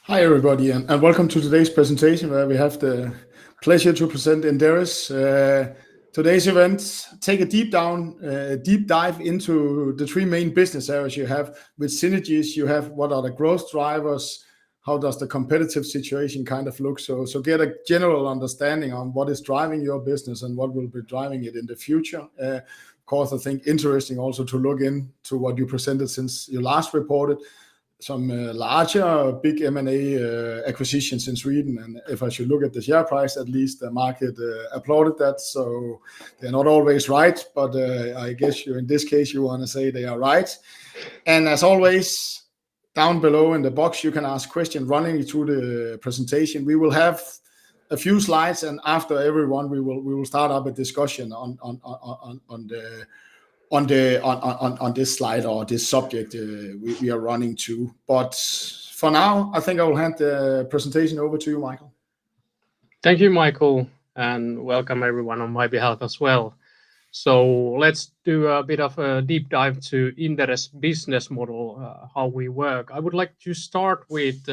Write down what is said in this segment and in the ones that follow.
Hi everybody, and welcome to today's presentation where we have the pleasure to present Inderes. Today's event, take a deep dive into the three main business areas you have, with synergies you have, what are the growth drivers, how does the competitive situation kind of look, so get a general understanding on what is driving your business and what will be driving it in the future. Of course, I think interesting also to look into what you presented since you last reported, some larger, big M&A acquisitions in Sweden. And if I should look at the share price, at least the market applauded that. So they're not always right, but I guess in this case, you want to say they are right. And as always, down below in the box, you can ask questions running through the presentation. We will have a few slides, and after everyone, we will start up a discussion on this slide or this subject we are running to. But for now, I think I will hand the presentation over to you, Michael. Thank you, Michael, and welcome everyone on my behalf as well. So let's do a bit of a deep dive to Inderes business model, how we work. I would like to start with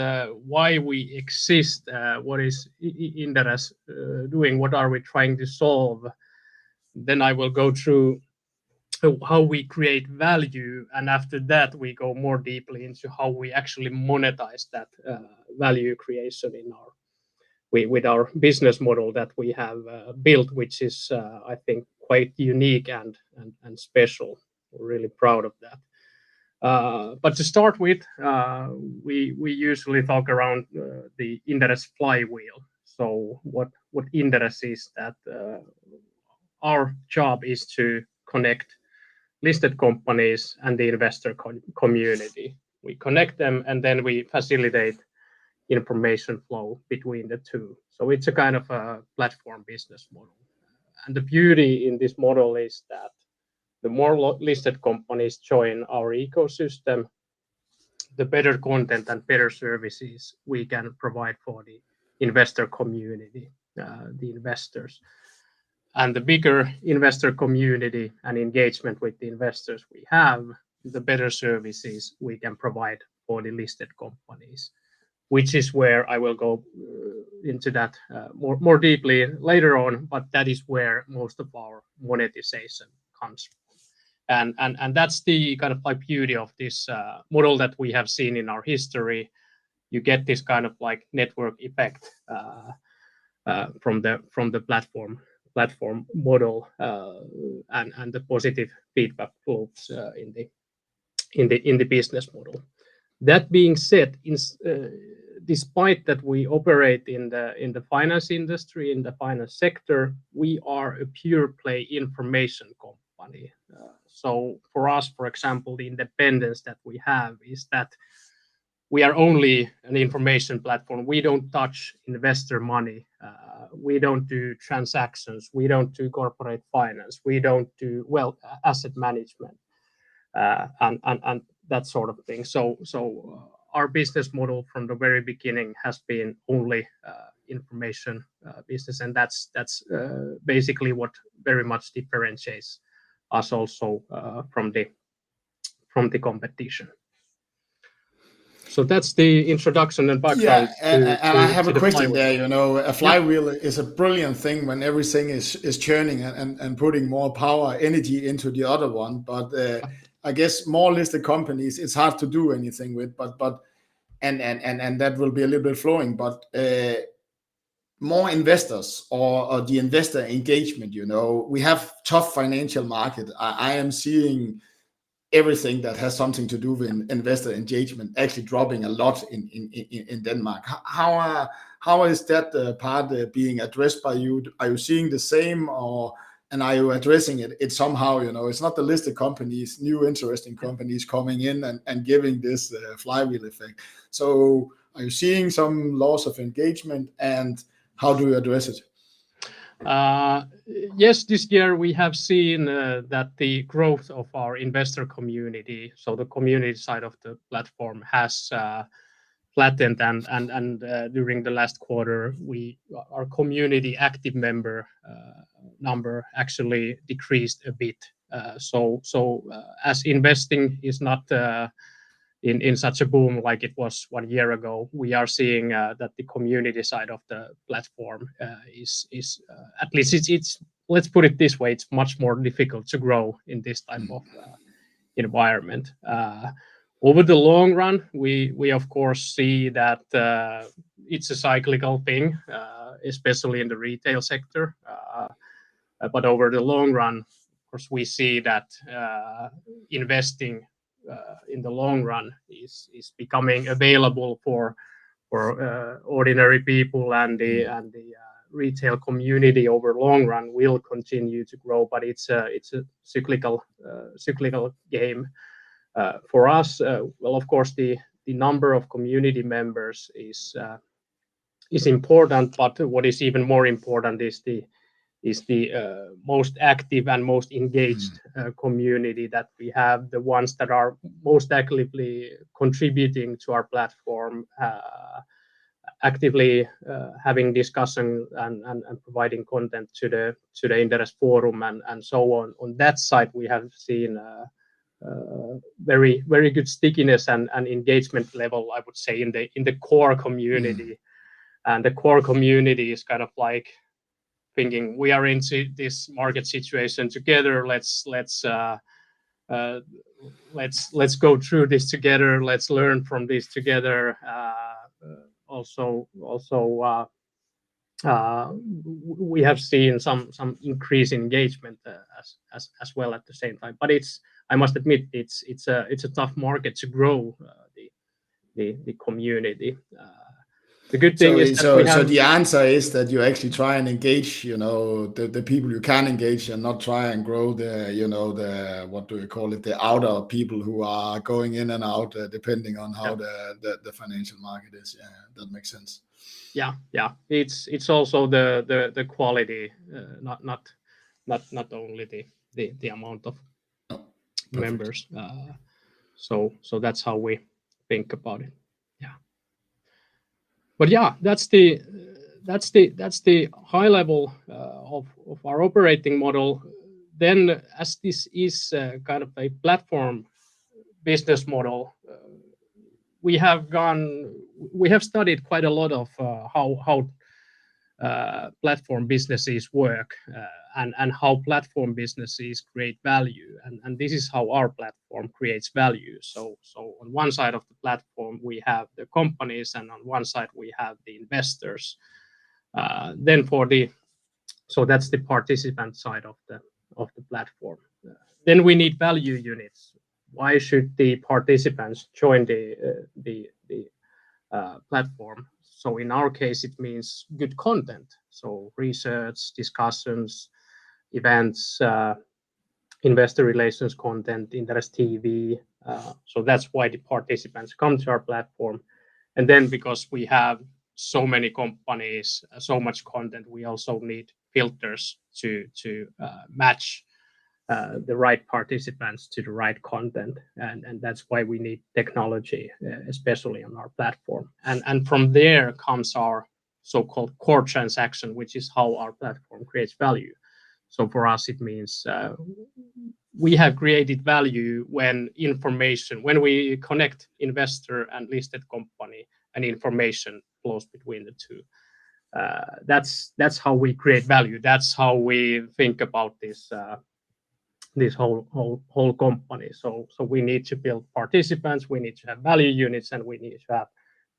why we exist, what is Inderes doing, what are we trying to solve. Then I will go through how we create value, and after that we go more deeply into how we actually monetize that value creation in with our business model that we have built, which is I think quite unique and special. We're really proud of that. But to start with, we usually talk around the Inderes flywheel. So what Inderes is, that our job is to connect listed companies and the investor community. We connect them and then we facilitate information flow between the two. So it's a kind of a platform business model. And the beauty in this model is that the more listed companies join our ecosystem, the better content and better services we can provide for the investor community, the investors. And the bigger investor community and engagement with the investors we have, the better services we can provide for the listed companies, which is where I will go into that more deeply later on, but that is where most of our monetization comes from. And that's the kind of like beauty of this model that we have seen in our history. You get this kind of like network effect from the platform model and the positive feedback loops in the business model. That being said, despite that we operate in the finance industry, in the finance sector, we are a pure play information company. So for us, for example, the independence that we have is that we are only an information platform. We don't touch investor money. We don't do transactions. We don't do corporate finance. We don't do asset management and that sort of thing. So our business model from the very beginning has been only information business, and that's basically what very much differentiates us also from the competition. So that's the introduction and background. Yeah, and I have a question there. A flywheel is a brilliant thing when everything is churning and putting more power, energy into the other one. But I guess more listed companies, it's hard to do anything with. But that will be a little bit flowing. But more investors or the investor engagement. We have tough financial market. I am seeing everything that has something to do with investor engagement actually dropping a lot in Denmark. How is that part being addressed by you? Are you seeing the same, and are you addressing it somehow? It's not the listed companies, new interesting companies coming in and giving this flywheel effect. So are you seeing some loss of engagement, and how do you address it? Yes, this year we have seen that the growth of our investor community, so the community side of the platform, has flattened, and during the last quarter, our community active member number actually decreased a bit. So as investing is not in such a boom like it was 1 year ago, we are seeing that the community side of the platform is at least it's let's put it this way, it's much more difficult to grow in this type of environment. Over the long run, we of course see that it's a cyclical thing, especially in the retail sector. But over the long run, of course, we see that investing in the long run is becoming available for ordinary people, and the retail community over long run will continue to grow. But it's a cyclical game. For us, well, of course, the number of community members is important, but what is even more important is the most active and most engaged community that we have, the ones that are most actively contributing to our platform, actively having discussion and providing content to the Inderes forum and so on. On that side, we have seen very good stickiness and engagement level, I would say, in the core community. And the core community is kind of like thinking we are into this market situation together. Let's go through this together. Let's learn from this together. We have seen some increase in engagement as well at the same time. But I must admit it's a tough market to grow the community. The good thing is that so the answer is that you actually try and engage, the people you can engage, and not try and grow the what do you call it, the outer people who are going in and out depending on how the financial market is. Yeah, that makes sense. Yeah. It's also the quality, not only the amount of members. So that's how we think about it. Yeah. But yeah, that's the high level of our operating model. Then, as this is kind of a platform business model, we have studied quite a lot of how platform businesses work and how platform businesses create value, and this is how our platform creates value. So on one side of the platform we have the companies, and on one side we have the investors. So that's the participant side of the platform. Then we need value units. Why should the participants join the platform? So in our case, it means good content. So research, discussions, events, investor relations content, Inderes TV. So that's why the participants come to our platform. And then because we have so many companies, so much content, we also need filters to match the right participants to the right content, and that's why we need technology, especially on our platform. And from there comes our so-called core transaction, which is how our platform creates value. So for us, it means we have created value when we connect investor and listed company, and information flows between the two. That's how we create value. That's how we think about this whole company. So we need to build participants, we need to have value units, and we need to have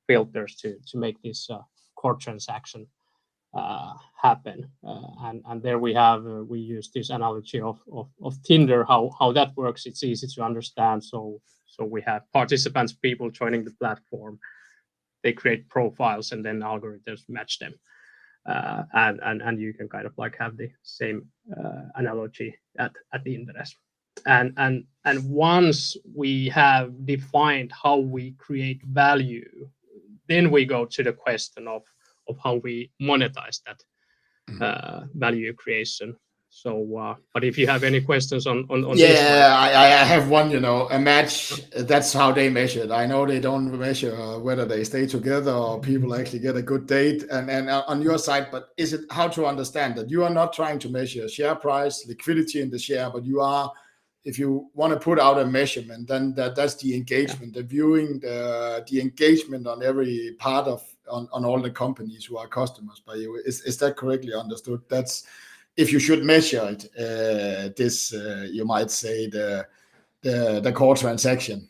filters to make this core transaction happen. And there we use this analogy of Tinder, how that works. It's easy to understand. So we have participants, people joining the platform. They create profiles, and then algorithms match them. And you can kind of like have the same analogy at the Inderes. And once we have defined how we create value, then we go to the question of how we monetize that value creation. So, but if you have any questions on this, I have one. A match. That's how they measure it. I know they don't measure whether they stay together or people actually get a good date. And on your side, but is it how to understand that you are not trying to measure share price, liquidity in the share, but you are if you want to put out a measurement, then that's the engagement, the viewing, the engagement on every part of on all the companies who are customers by you. Is that correctly understood? That's if you should measure it, you might say the core transaction.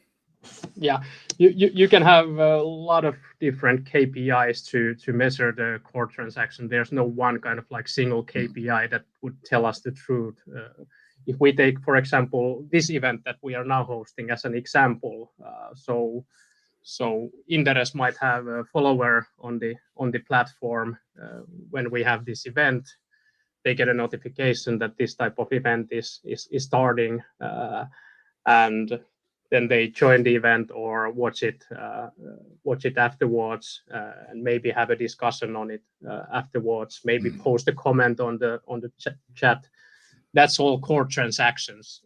Yeah, you can have a lot of different KPIs to measure the core transaction. There's no one kind of like single KPI that would tell us the truth. If we take, for example, this event that we are now hosting as an example, so Inderes might have a follower on the platform. When we have this event, they get a notification that this type of event is starting, and then they join the event or watch it afterwards, and maybe have a discussion on it afterwards. Maybe post a comment on the chat. That's all core transactions.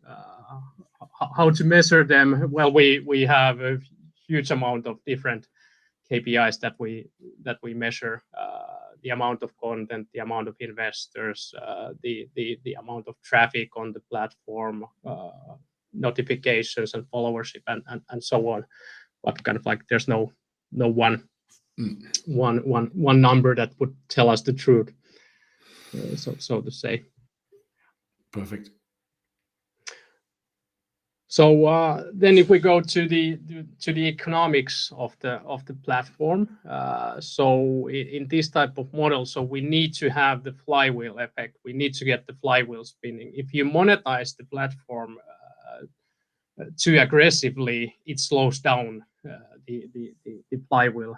How to measure them? Well, we have a huge amount of different KPIs that we measure. The amount of content, the amount of investors, the amount of traffic on the platform, notifications and followership and so on. But kind of like there's no one number that would tell us the truth, so to say. Perfect. So then if we go to the economics of the platform, so in this type of model, so we need to have the flywheel effect. We need to get the flywheel spinning. If you monetize the platform too aggressively, it slows down the flywheel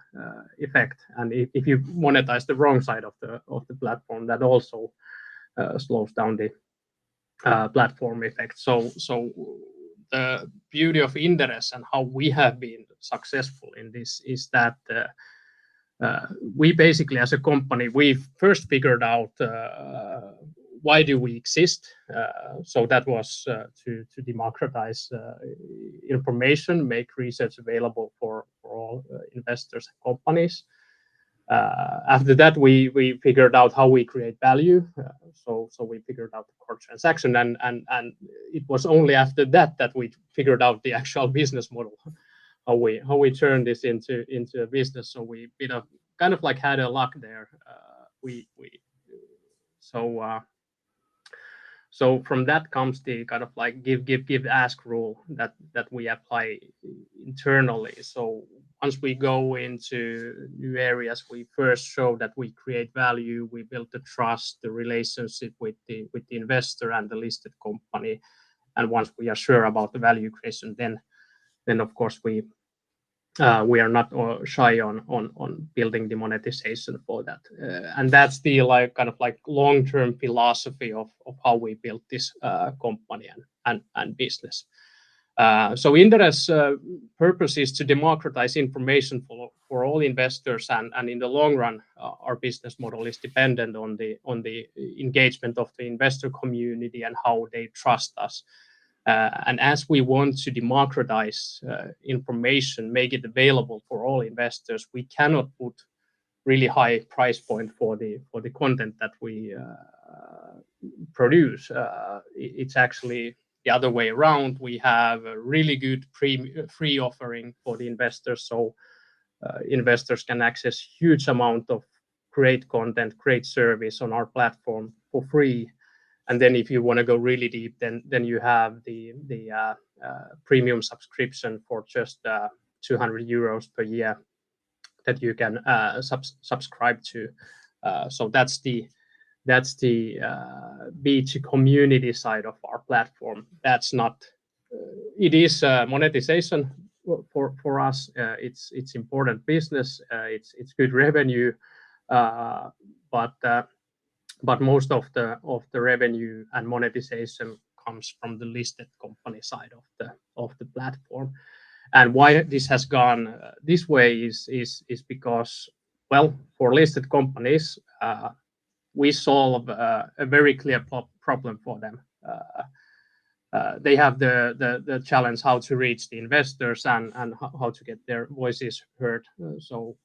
effect. And if you monetize the wrong side of the platform, that also slows down the platform effect. So the beauty of Inderes and how we have been successful in this is that we basically, as a company, we first figured out why do we exist. So that was to democratize information, make research available for all investors and companies. After that, we figured out how we create value. So we figured out the core transaction, and it was only after that we figured out the actual business model, how we turn this into a business. So we kind of like had a luck there. So from that comes the kind of like give ask rule that we apply internally. So once we go into new areas, we first show that we create value, we build the trust, the relationship with the investor and the listed company. And once we are sure about the value creation, then of course we are not shy on building the monetization for that. And that's the like kind of like long-term philosophy of how we built this company and business. So Inderes' purpose is to democratize information for all investors, and in the long run, our business model is dependent on the engagement of the investor community and how they trust us. And as we want to democratize information, make it available for all investors, we cannot put really high price point for the content that we produce. It's actually the other way around. We have a really good free offering for the investors, so investors can access huge amount of great content, great service on our platform for free. And then if you want to go really deep, then you have the premium subscription for just 200 euros per year that you can subscribe to. So that's the B2 community side of our platform. That's not. It is monetization for us. It's important business. It's good revenue, but most of the revenue and monetization comes from the listed company side of the platform. And why this has gone this way is because, well, for listed companies, we solve a very clear problem for them. They have the challenge how to reach the investors and how to get their voices heard. So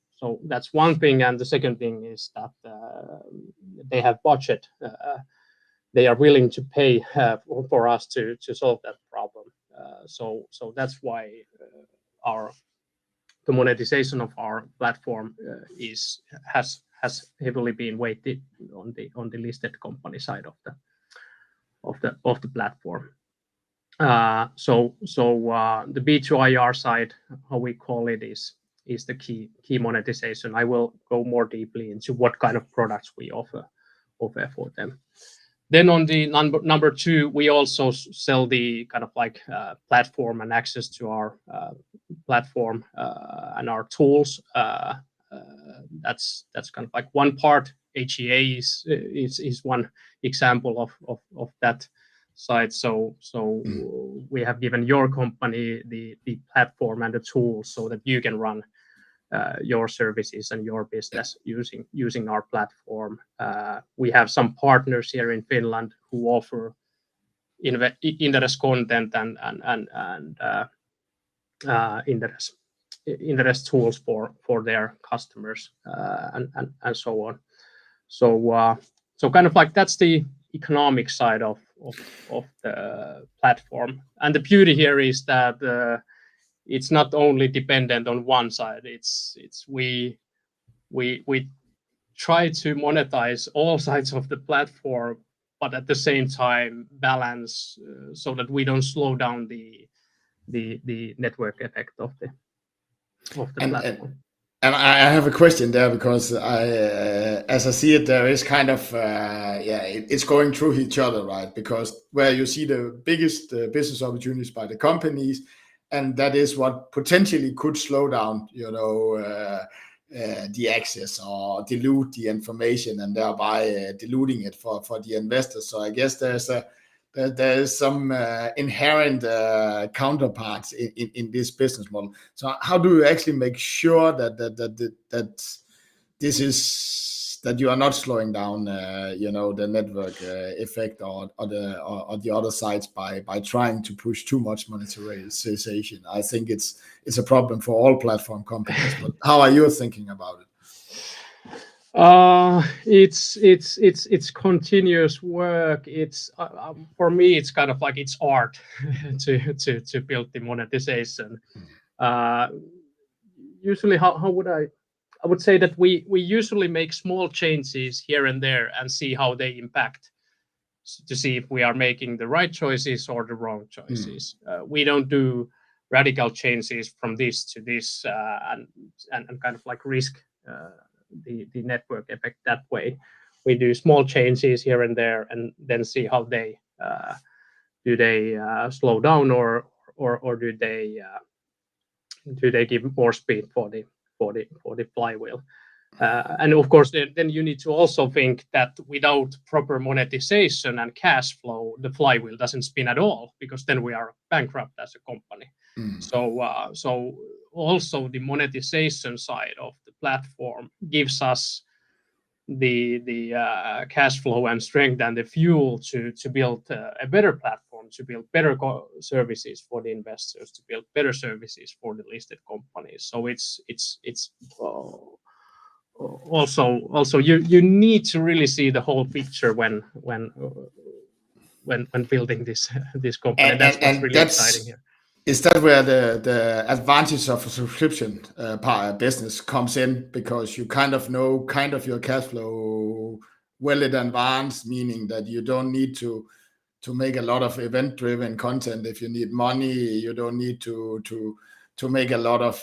that's one thing, and the second thing is that they have budget. they are willing to pay for us to solve that problem. So that's why the monetization of our platform has heavily been weighted on the listed company side of the platform. So the B2IR side, how we call it, is the key monetization. I will go more deeply into what kind of products we offer for them. Then on the number two, we also sell the kind of like platform and access to our platform and our tools. That's kind of like one part. HCA is one example of that side. So we have given your company the platform and the tools so that you can run your services and your business using our platform. We have some partners here in Finland who offer Inderes content and Inderes tools for their customers and so on. So kind of like that's the economic side of the platform. And the beauty here is that it's not only dependent on one side. It's we try to monetize all sides of the platform, but at the same time balance so that we don't slow down the network effect of the platform. And I have a question there because as I see it, there is kind of it's going through each other, right? Because where you see the biggest business opportunities by the companies, and that is what potentially could slow down, the access or dilute the information and thereby diluting it for the investors. So I guess there's some inherent counterparts in this business model. So how do you actually make sure that this is that you are not slowing down, the network effect or the other sides by trying to push too much monetization? I think it's a problem for all platform companies. But how are you thinking about it? It's continuous work. It's for me, it's kind of like it's art to build the monetization. Usually, how would I would say that we usually make small changes here and there and see how they impact, to see if we are making the right choices or the wrong choices. We don't do radical changes from this to this and kind of like risk the network effect that way. We do small changes here and there and then see how they do they slow down or do they give more speed for the flywheel. And of course, then you need to also think that without proper monetization and cash flow, the flywheel doesn't spin at all, because then we are bankrupt as a company. So also the monetization side of the platform gives us the cash flow and strength and the fuel to build a better platform, to build better services for the investors, to build better services for the listed companies. So it's also you need to really see the whole picture when building this company. And that's what's really exciting here. Is that where the advantage of a subscription business comes in? Because you kind of know your cash flow well in advance, meaning that you don't need to make a lot of event-driven content. If you need money, you don't need to make a lot of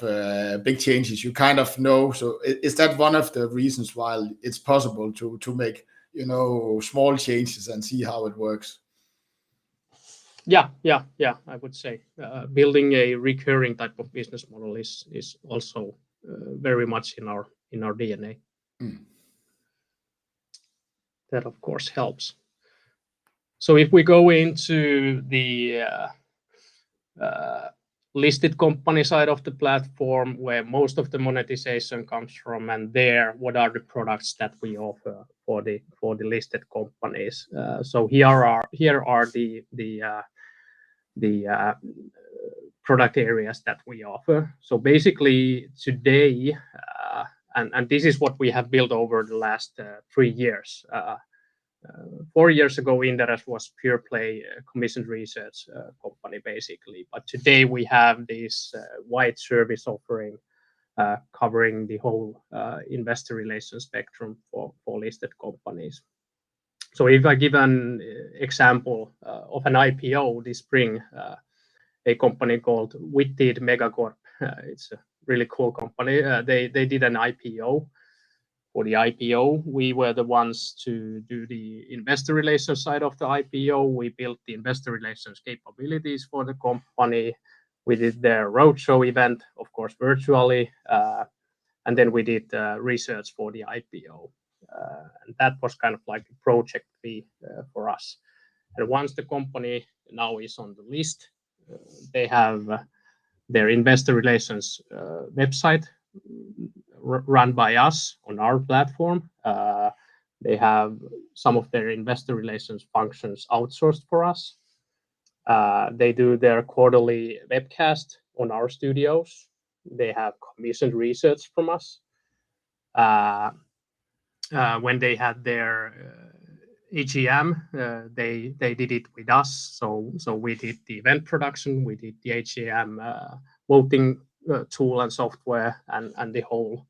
big changes. You kind of know. So is that one of the reasons why it's possible to make small changes and see how it works? Yeah. I would say building a recurring type of business model is also very much in our DNA. That of course helps. So if we go into the listed company side of the platform, where most of the monetization comes from, and there, what are the products that we offer for the listed companies? So here are the product areas that we offer. So basically today, and this is what we have built over the last 3 years. 4 years ago, Inderes was pure play commissioned research company basically, but today we have this wide service offering covering the whole investor relations spectrum for listed companies. So if I give an example of an IPO this spring, a company called Witted Megacorp, it's a really cool company. They did an IPO. For the IPO, we were the ones to do the investor relations side of the IPO. We built the investor relations capabilities for the company. We did their roadshow event, of course, virtually, and then we did research for the IPO. And that was kind of like a project fee for us. And once the company now is on the list, they have their investor relations website run by us on our platform. They have some of their investor relations functions outsourced for us. They do their quarterly webcast on our studios. They have commissioned research from us. When they had their AGM, they did it with us. So we did the event production, we did the AGM voting tool and software, and the whole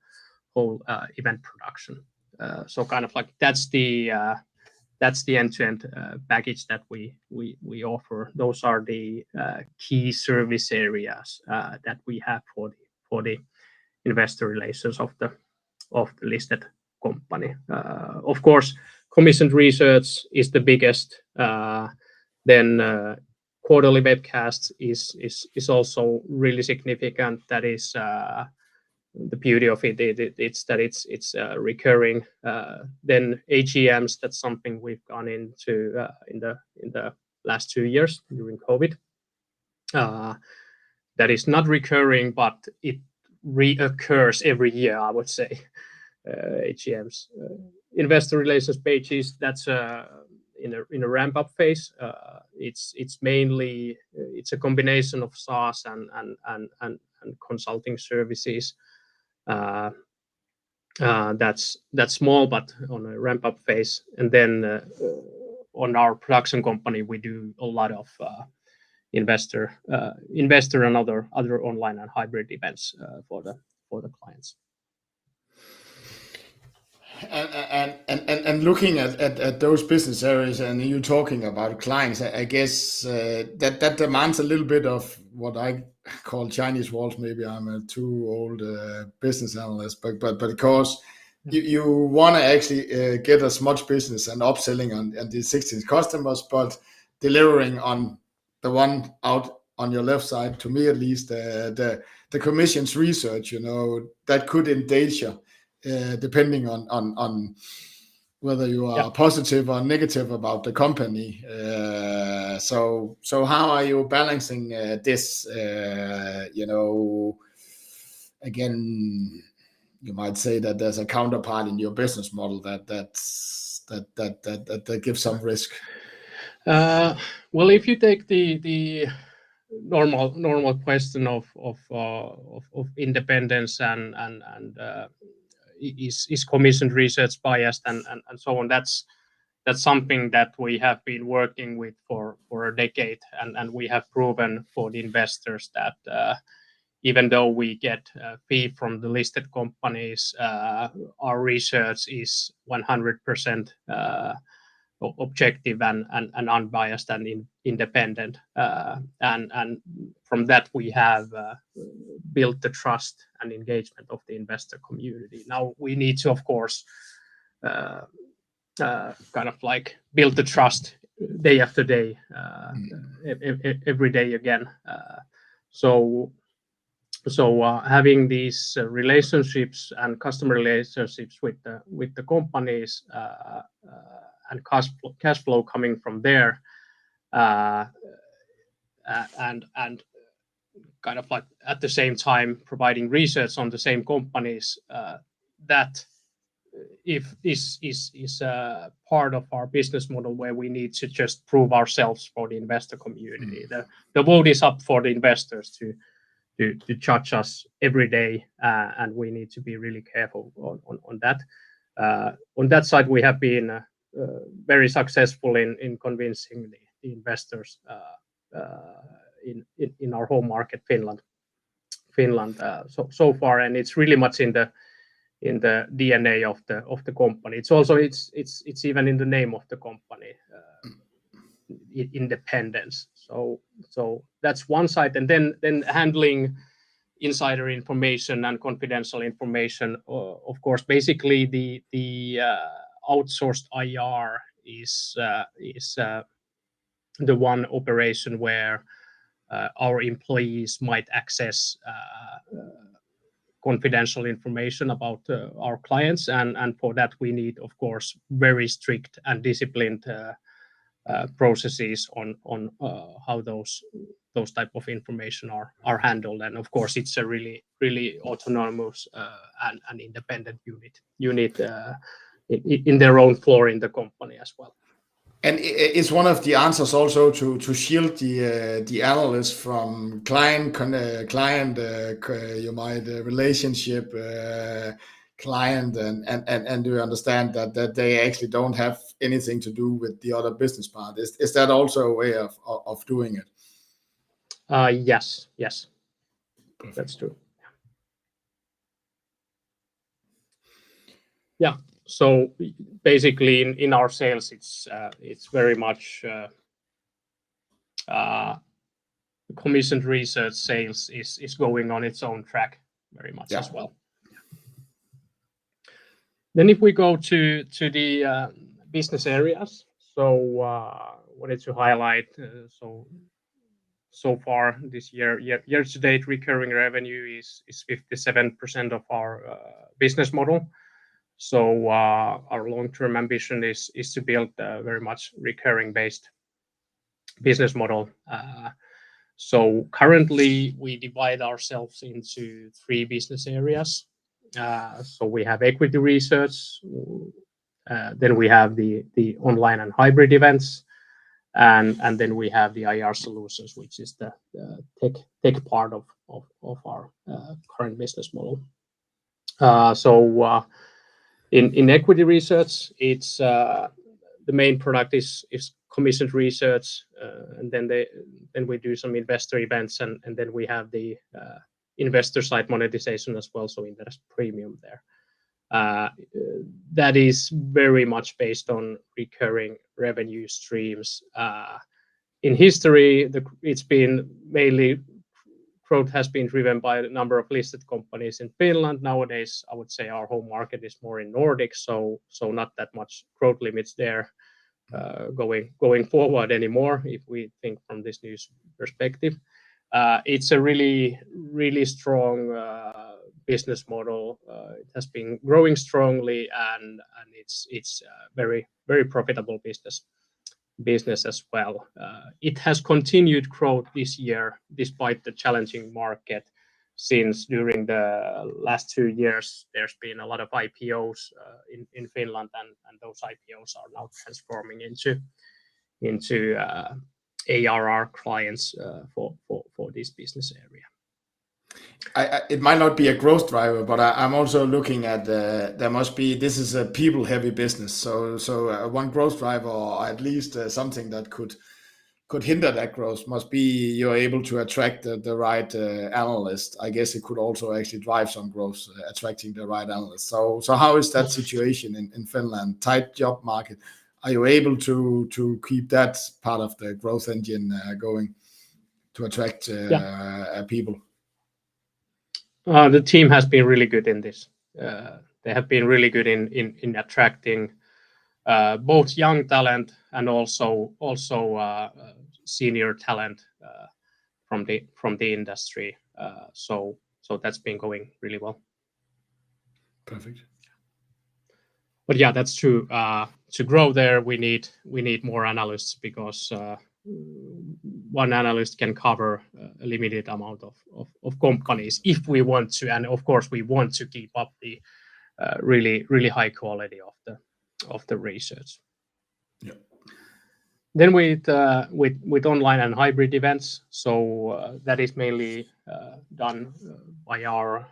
event production. So kind of like that's the end-to-end package that we offer. Those are the key service areas that we have for the investor relations of the listed company. Of course, commissioned research is the biggest. Then quarterly webcasts is also really significant. That is the beauty of it. It's that it's recurring. Then AGMs, that's something we've gone into in the last 2 years during COVID. That is not recurring, but it reoccurs every year, I would say. AGMs, investor relations pages. That's in a ramp up phase. It's mainly it's a combination of SaaS and consulting services. That's small, but on a ramp up phase. And then on our production company, we do a lot of investor and other online and hybrid events for the clients. And looking at those business areas, and you talking about clients, I guess that demands a little bit of what I call Chinese walls. Maybe I'm a too old business analyst, but because you want to actually get as much business and upselling on the existing customers, but delivering on the one out on your left side, to me at least, the commission's research, that could endanger. Depending on whether you are positive or negative about the company. So how are you balancing this? Again, you might say that there's a counterpart in your business model that gives some risk. Well, if you take the normal question of independence and is commissioned research biased and so on, that's something that we have been working with for a decade, and we have proven for the investors that even though we get a fee from the listed companies, our research is 100% objective and unbiased and independent, and from that we have built the trust and engagement of the investor community. Now we need to, of course, kind of like build the trust day after day, every day again. So having these relationships and customer relationships with the companies and cash flow coming from there, and kind of like at the same time providing research on the same companies, that if this is a part of our business model where we need to just prove ourselves for the investor community. The vote is up for the investors to judge us every day, and we need to be really careful on that. On that side, we have been very successful in convincing the investors in our home market, Finland so far, and it's really much in the DNA of the company. It's also it's even in the name of the company, independence. So that's one side, and then handling insider information and confidential information. Of course, basically the outsourced IR is the one operation where our employees might access confidential information about our clients, and for that we need, of course, very strict and disciplined processes on how those type of information are handled. And of course, it's a really autonomous and independent unit in their own floor in the company as well. And it's one of the answers also to shield the analyst from client relationship, client, and you understand that they actually don't have anything to do with the other business part. Is that also a way of doing it? Yes. Perfect. That's true. Yeah. So basically, in our sales, it's very much commissioned research sales is going on its own track very much as well. Then if we go to the business areas, so wanted to highlight so far this year to date, recurring revenue is 57% of our business model. So our long-term ambition is to build a very much recurring based business model. So currently we divide ourselves into 3 business areas. So we have equity research, then we have the online and hybrid events, and then we have the IR solutions, which is the tech part of our current business model. So in equity research, it's the main product is commissioned research, and then we do some investor events, and then we have the investor side monetization as well, so Inderes Premium there. That is very much based on recurring revenue streams. In history, it's been mainly growth has been driven by the number of listed companies in Finland. Nowadays, I would say our home market is more in Nordic, so not that much growth limits there going forward anymore, if we think from this news perspective. It's a really strong business model. It has been growing strongly, and it's very profitable business as well. It has continued growth this year despite the challenging market, since during the last 2 years there's been a lot of IPOs in Finland, and those IPOs are now transforming into ARR clients for this business area. It might not be a growth driver, but I'm also looking at this is a people heavy business, so one growth driver, or at least something that could hinder that growth, must be you're able to attract the right analyst. I guess it could also actually drive some growth, attracting the right analyst. So how is that situation in Finland? Tight job market. Are you able to keep that part of the growth engine going to attract people? The team has been really good in this. They have been really good in attracting both young talent and also senior talent from the industry. So that's been going really well. Perfect. But yeah, that's true. To grow there, we need more analysts, because one analyst can cover a limited amount of companies if we want to, and of course we want to keep up the really high quality of the research. Yeah. Then with online and hybrid events, so that is mainly done by our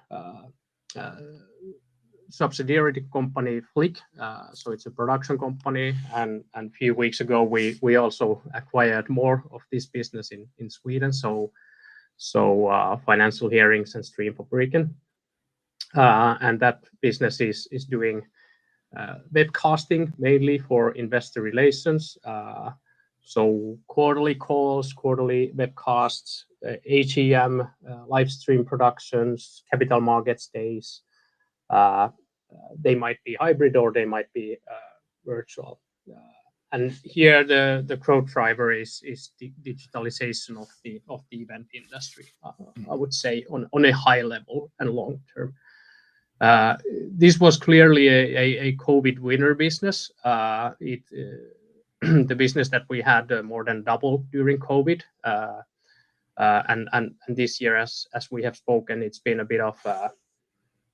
subsidiary company Flick. So it's a production company, and a few weeks ago we also acquired more of this business in Sweden. So financial hearings and streamfabriken, and that business is doing webcasting mainly for investor relations. So quarterly calls, quarterly webcasts, AGM, live stream productions, capital markets days. They might be hybrid or they might be virtual. And here the growth driver is the digitalization of the event industry. I would say on a high level and long term. This was clearly a COVID winner business. The business that we had more than doubled during COVID, and this year, as we have spoken, it's been a bit of a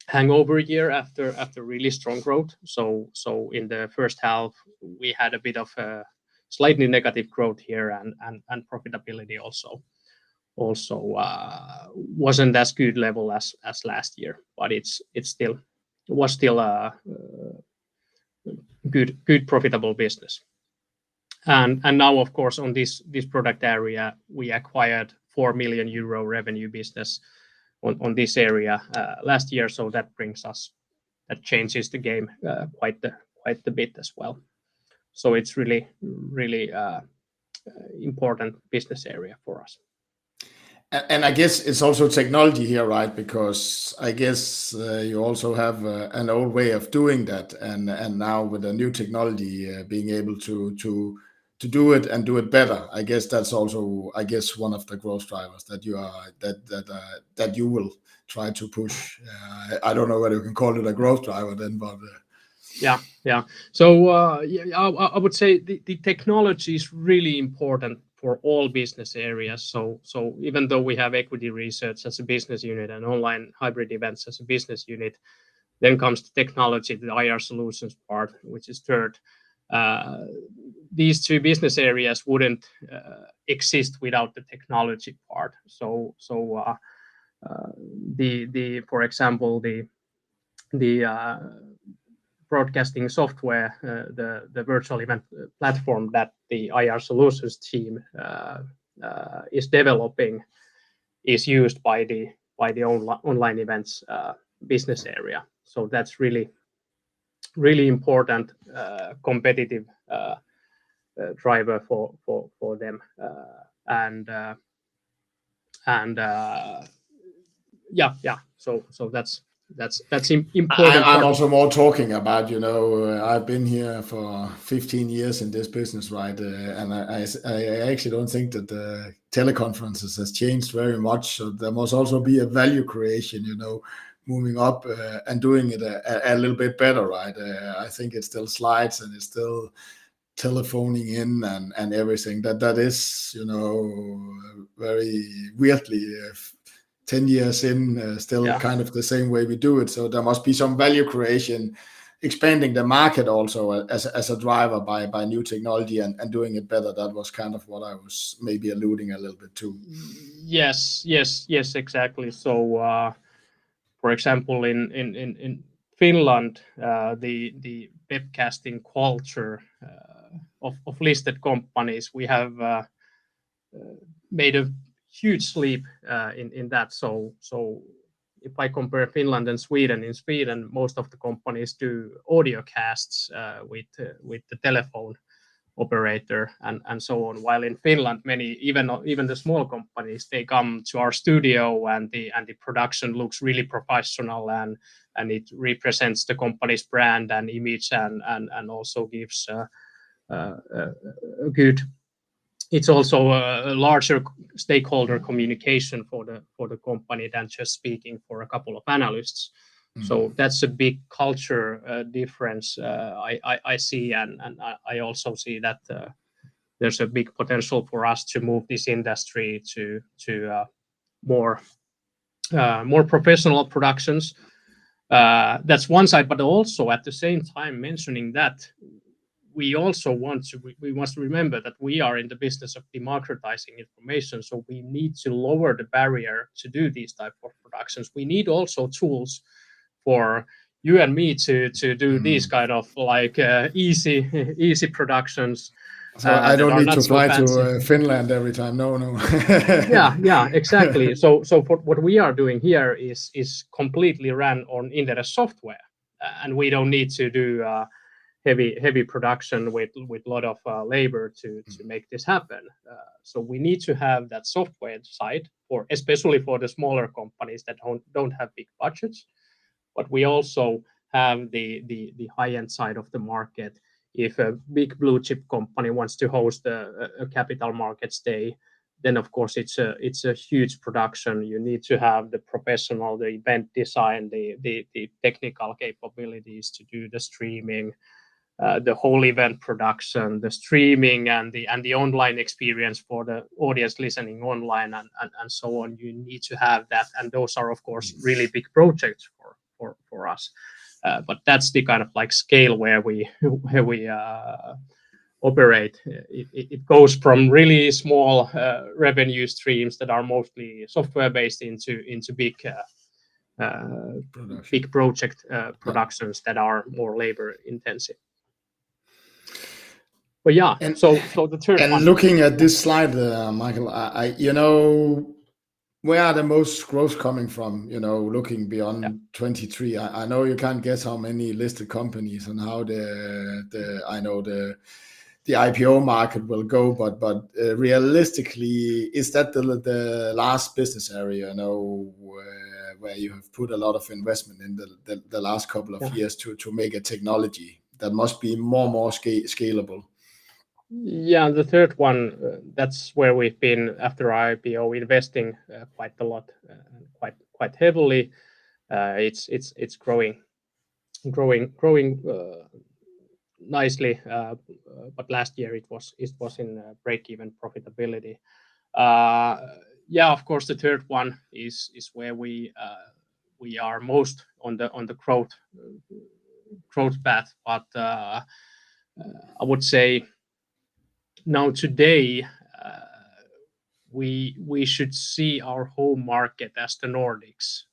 hangover year after really strong growth. So in the first half, we had a bit of a slightly negative growth here, and profitability also wasn't as good level as last year, but it was still a good profitable business. And now, of course, on this product area, we acquired 4 million euro revenue business on this area last year. So that changes the game quite a bit as well. So it's really important business area for us. And I guess it's also technology here, right? Because I guess you also have an old way of doing that, and now with the new technology, being able to do it and do it better. I guess that's also, one of the growth drivers that you will try to push. I don't know whether you can call it a growth driver then, but yeah. So I would say the technology is really important for all business areas. So even though we have equity research as a business unit and online hybrid events as a business unit, then comes the technology, the IR solutions part, which is third. These two business areas wouldn't exist without the technology part. So for example, the broadcasting software, the virtual event platform that the IR solutions team is developing is used by the online events business area. So that's really important competitive driver for them, So that's important. I'm also more talking about, I've been here for 15 years in this business, right? And I actually don't think that the teleconferences has changed very much. So there must also be a value creation, moving up and doing it a little bit better, right? I think it's still slides and it's still telephoning in and everything. That is, very weirdly 10 years in, still kind of the same way we do it. So there must be some value creation, expanding the market also as a driver by new technology and doing it better. That was kind of what I was maybe alluding a little bit to. Yes, exactly. So, for example, in Finland, the webcasting culture of listed companies, we have made a huge leap in that. So if I compare Finland and Sweden, in Sweden most of the companies do audio casts with the telephone operator and so on, while in Finland many even the small companies, they come to our studio and the production looks really professional and it represents the company's brand and image and also gives a good, it's also a larger stakeholder communication for the company than just speaking for a couple of analysts. So that's a big culture difference I see, and I also see that there's a big potential for us to move this industry to more professional productions. That's one side, but also at the same time mentioning that we also we must remember that we are in the business of democratizing information, so we need to lower the barrier to do these type of productions. We need also tools for you and me to do these kind of like easy productions. So I don't need to fly to Finland every time. No. yeah, exactly. So for what we are doing here is completely ran on Inderes software, and we don't need to do heavy production with a lot of labor to make this happen. So we need to have that software side, especially for the smaller companies that don't have big budgets. But we also have the high-end side of the market. If a big blue chip company wants to host a capital markets day, then of course it's a huge production. You need to have the professional, the event design, the technical capabilities to do the streaming, the whole event production, the streaming, and the online experience for the audience listening online, and so on. You need to have that, and those are of course really big projects for us. But that's the kind of like scale where we operate. It goes from really small revenue streams that are mostly software based into big big project productions that are more labor intensive. But yeah, so the third and one. Looking at this slide, Michael, I where are the most growth coming from? Looking beyond 23, I know you can't guess how many listed companies and how the IPO market will go, but realistically, is that the last business area? Where you have put a lot of investment in the last couple of years to make a technology that must be more scalable. Yeah, the third one, that's where we've been after our IPO investing quite a lot, quite heavily. It's growing nicely, but last year it was in break-even profitability. Of course, the third one is where we are most on the growth path, but I would say now today we should see our home market as the Nordics.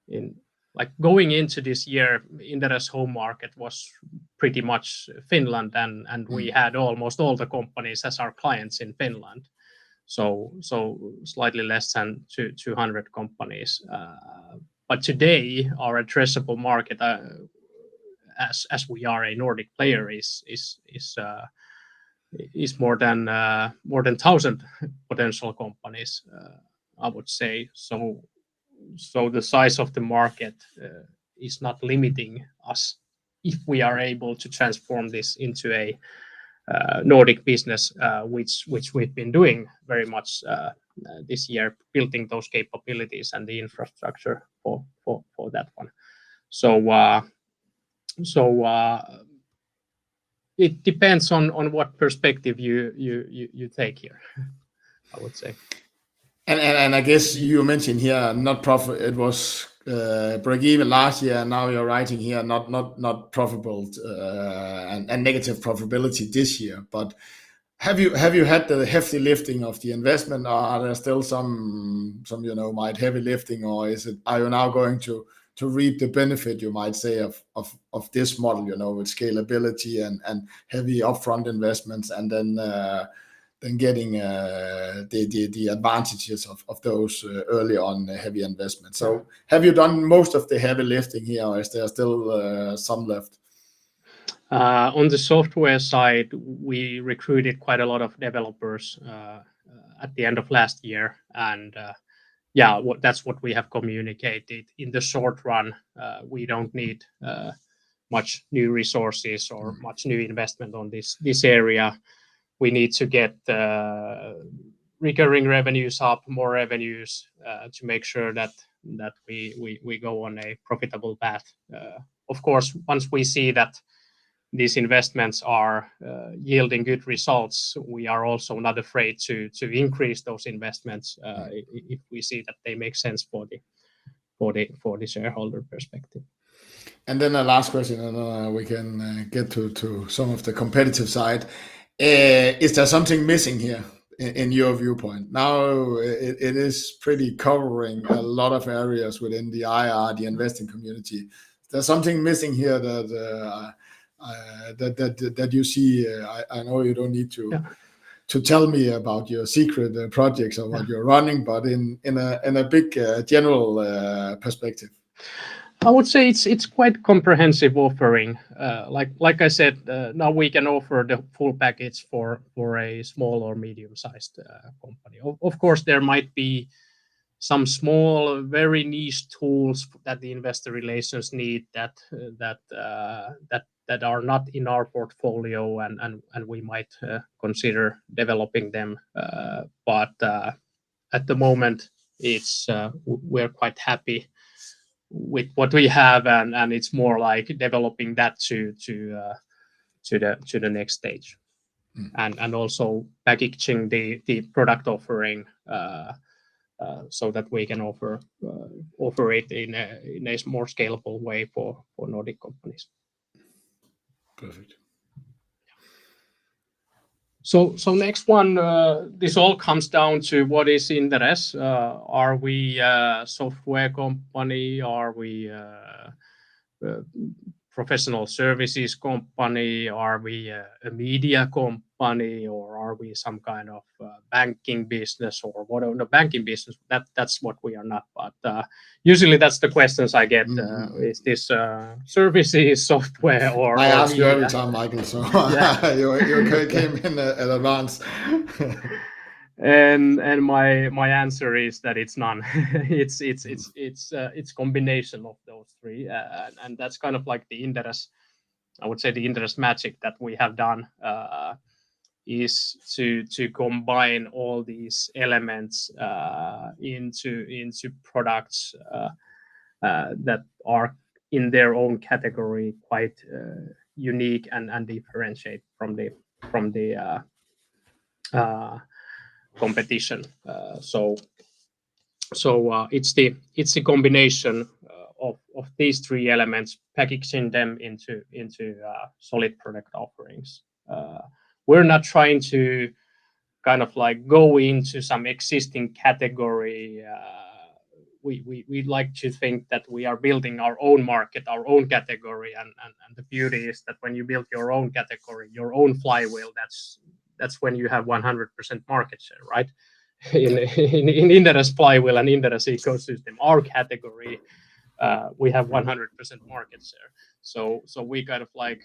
In like going into this year, Inderes home market was pretty much Finland, and we had almost all the companies as our clients in Finland. So slightly less than 200 companies. But today our addressable market, as we are a Nordic player, is more than 1,000 potential companies, I would say. So the size of the market is not limiting us if we are able to transform this into a Nordic business, which we've been doing very much this year, building those capabilities and the infrastructure for that one. So it depends on what perspective you take here, I would say. And I guess you mentioned here not profit. It was break even last year. And now you're writing here not profitable and negative profitability this year. But have you had the heavy lifting of the investment, or are there still some might heavy lifting, or are you now going to reap the benefit, you might say, of this model, with scalability and heavy upfront investments, and then getting the advantages of those early on heavy investments? So have you done most of the heavy lifting here, or is there still some left? On the software side, we recruited quite a lot of developers at the end of last year, and that's what we have communicated. In the short run, we don't need much new resources or much new investment on this area. We need to get recurring revenues up, more revenues, to make sure that we go on a profitable path. Of course, once we see that these investments are yielding good results, we are also not afraid to increase those investments if we see that they make sense for the shareholder perspective. And then the last question, and we can get to some of the competitive side. Is there something missing here in your viewpoint? Now it is pretty covering a lot of areas within the IR, the investing community. Is there's something missing here that you see. I know you don't need to tell me about your secret projects or what you're running, but in a big general perspective. I would say it's quite comprehensive offering. Like I said, now we can offer the full package for a small or medium-sized company. Of course, there might be some small, very niche tools that the investor relations need that are not in our portfolio, and we might consider developing them. But at the moment, we're quite happy with what we have, and it's more like developing that to the next stage, and also packaging the product offering so that we can offer it in a more scalable way for Nordic companies. Perfect. So next one, this all comes down to what is Inderes. Are we a software company? Are we a professional services company? Are we a media company, or are we some kind of banking business, or whatever? The banking business, that's what we are not. But usually that's the questions I get. Is this services, software, or I ask you media? every time, Michael, so you came in at advance. And my answer is that it's none. it's combination of those three, and that's kind of like the Inderes. I would say the Inderes magic that we have done is to combine all these elements into products that are in their own category quite unique and differentiate from the competition. So it's the combination of these three elements, packaging them into solid product offerings. We're not trying to kind of like go into some existing category. We like to think that we are building our own market, our own category, and the beauty is that when you build your own category, your own flywheel, that's when you have 100% market share, right? In Inderes flywheel and Inderes ecosystem, our category, we have 100% market share. So we kind of like,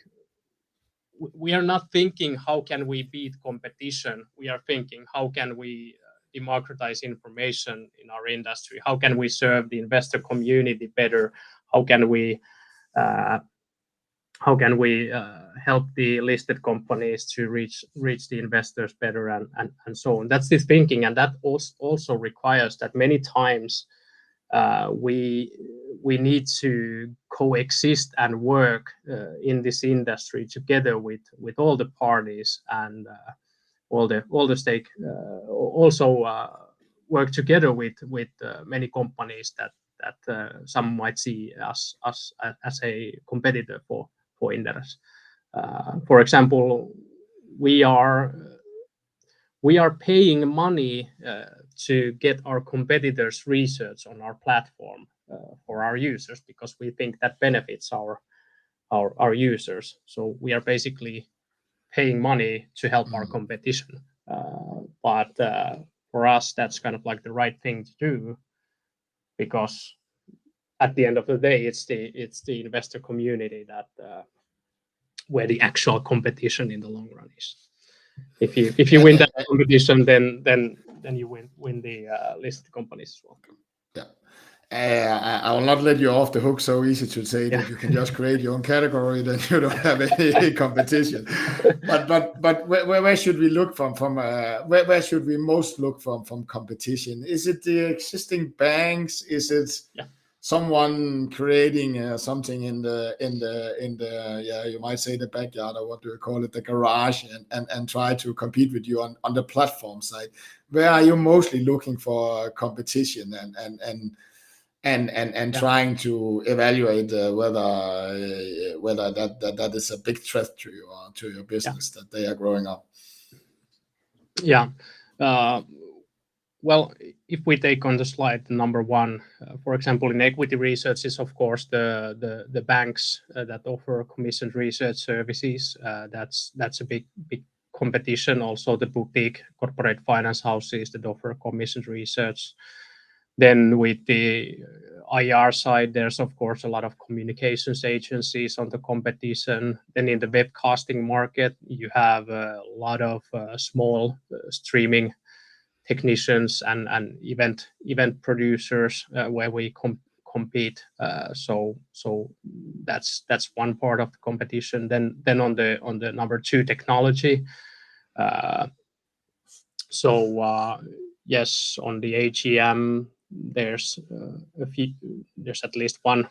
we are not thinking how can we beat competition. We are thinking how can we democratize information in our industry? How can we serve the investor community better? How can we help the listed companies to reach the investors better, and so on? That's the thinking, and that also requires that many times we need to coexist and work in this industry together with all the parties and all the stake. Also work together with many companies that some might see us as a competitor for Inderes. For example, we are paying money to get our competitors' research on our platform for our users, because we think that benefits our users. So we are basically paying money to help our competition. But for us, that's kind of like the right thing to do, because at the end of the day, it's the investor community that where the actual competition in the long run is. If you win that competition, then you win the listed companies as well. I will not let you off the hook so easy to say that you can just create your own category, then you don't have any competition. But where should we look from where should we most look from competition? Is it the existing banks? Is it someone creating something in the you might say the backyard, or what do you call it, the garage, and try to compete with you on the platform side? Where are you mostly looking for competition and trying to evaluate whether that is a big threat to you or to your business, that they are growing up? Well, if we take on the slide number one, for example, in equity research is of course the banks that offer commissioned research services. That's a big competition. Also, the boutique corporate finance houses that offer commissioned research. Then with the IR side, there's of course a lot of communications agencies on the competition. Then in the webcasting market, you have a lot of small streaming technicians and event producers where we compete. So that's one part of the competition. Then on the number two, technology. Yes, on the AGM, there's at least one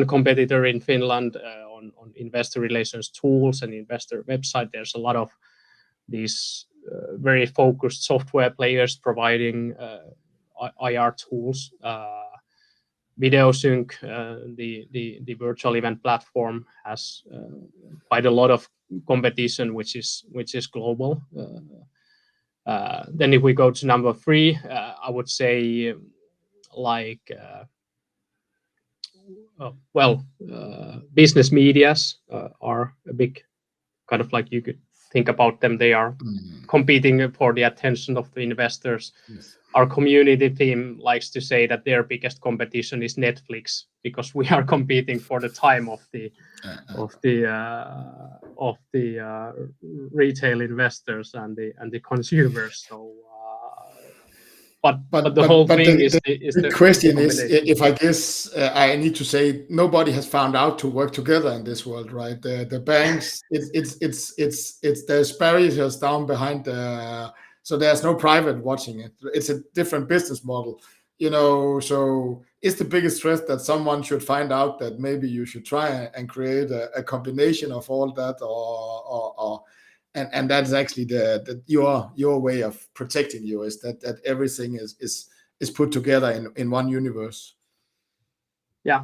competitor in Finland on investor relations tools and investor website. There's a lot of these very focused software players providing IR tools. Video Sync, the virtual event platform, has quite a lot of competition, which is global. Then if we go to number three, I would say business medias are a big kind of like, you could think about them. They are competing for the attention of the investors. Yes. Our community team likes to say that their biggest competition is Netflix, because we are competing for the time of the retail investors and the consumers. So, but the whole thing is the question is, if I guess I need to say, nobody has found out to work together in this world, right? The banks, it's there's barriers down behind so there's no private watching it. It's a different business model, so it's the biggest threat that someone should find out that maybe you should try and create a combination of all that, and that's actually your way of protecting you, is that everything is put together in one universe. Yeah.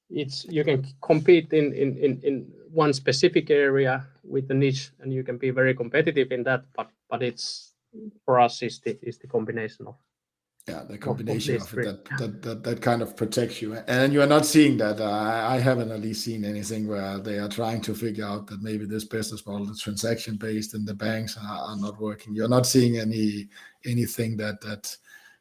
You can compete in one specific area with the niche, and you can be very competitive in that. But it's, for us, is the combination of the combination of it that kind of protects you. And you are not seeing that. I haven't at least seen anything where they are trying to figure out that maybe this business model is transaction based and the banks are not working. You're not seeing anything that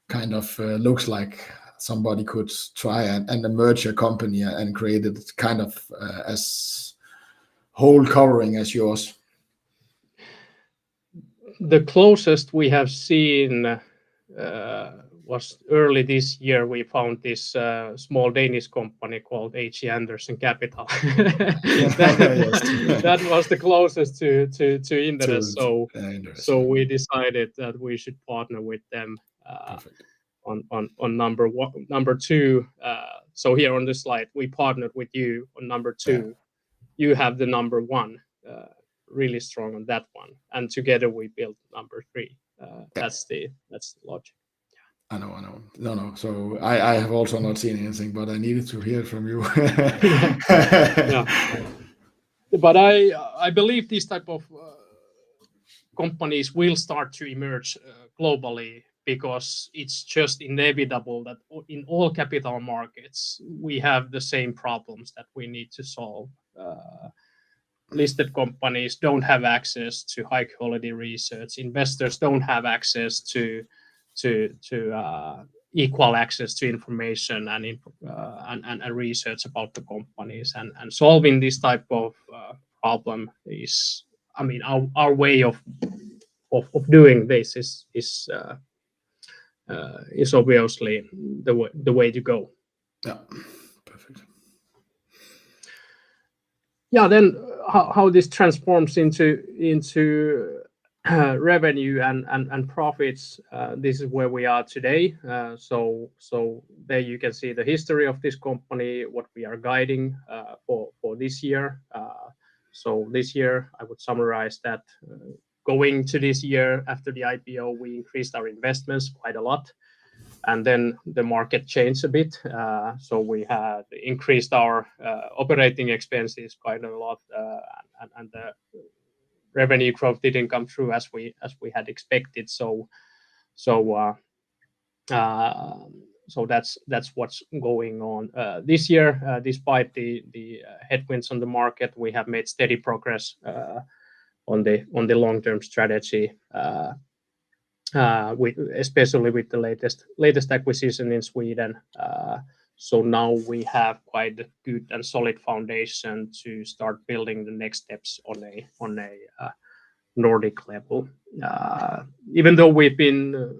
kind of looks like somebody could try and merge a company and create it kind of as whole covering as yours. The closest we have seen was early this year. We found this small Danish company called HC Andersen Capital. That was the closest to Inderes. So we decided that we should partner with them on number two. So here on the slide, we partnered with you on number two. Yeah. You have the number one, really strong on that one, and together we built number three. That's the logic. I know. No. So I have also not seen anything, but I needed to hear it from you. Yeah. But I believe these type of companies will start to emerge globally, because it's just inevitable that in all capital markets we have the same problems that we need to solve. Listed companies don't have access to high quality research. Investors don't have access to equal access to information and research about the companies. And solving this type of problem is, our way of doing this is obviously the way to go. Yeah, perfect. Yeah, then how this transforms into revenue and profits. This is where we are today. So there you can see the history of this company, what we are guiding for this year. So this year, I would summarize that going to this year after the IPO, we increased our investments quite a lot. And then the market changed a bit. So we had increased our operating expenses quite a lot, and the revenue growth didn't come through as we had expected. So So that's what's going on this year. Despite the headwinds on the market, we have made steady progress on the long-term strategy, especially with the latest acquisition in Sweden. So now we have quite a good and solid foundation to start building the next steps on a Nordic level. Even though we've been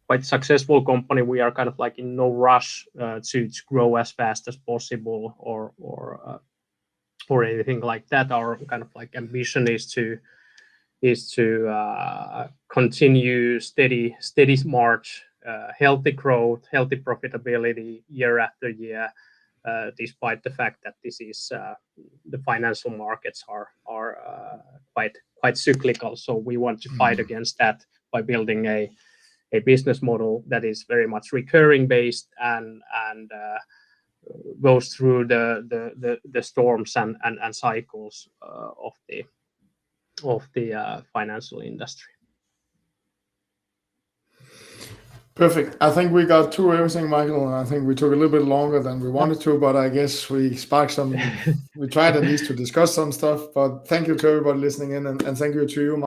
quite successful company, we are kind of like in no rush to grow as fast as possible or anything like that. Our kind of like ambition is to continue steady march, healthy growth, healthy profitability year after year, despite the fact that this is the financial markets are quite cyclical. So we want to fight against that by building a business model that is very much recurring based and goes through the storms and cycles of the financial industry. Perfect. I think we got through everything, Michael. I think we took a little bit longer than we wanted to, but I guess we sparked some. We tried at least to discuss some stuff. But thank you to everybody listening in, and thank you to you,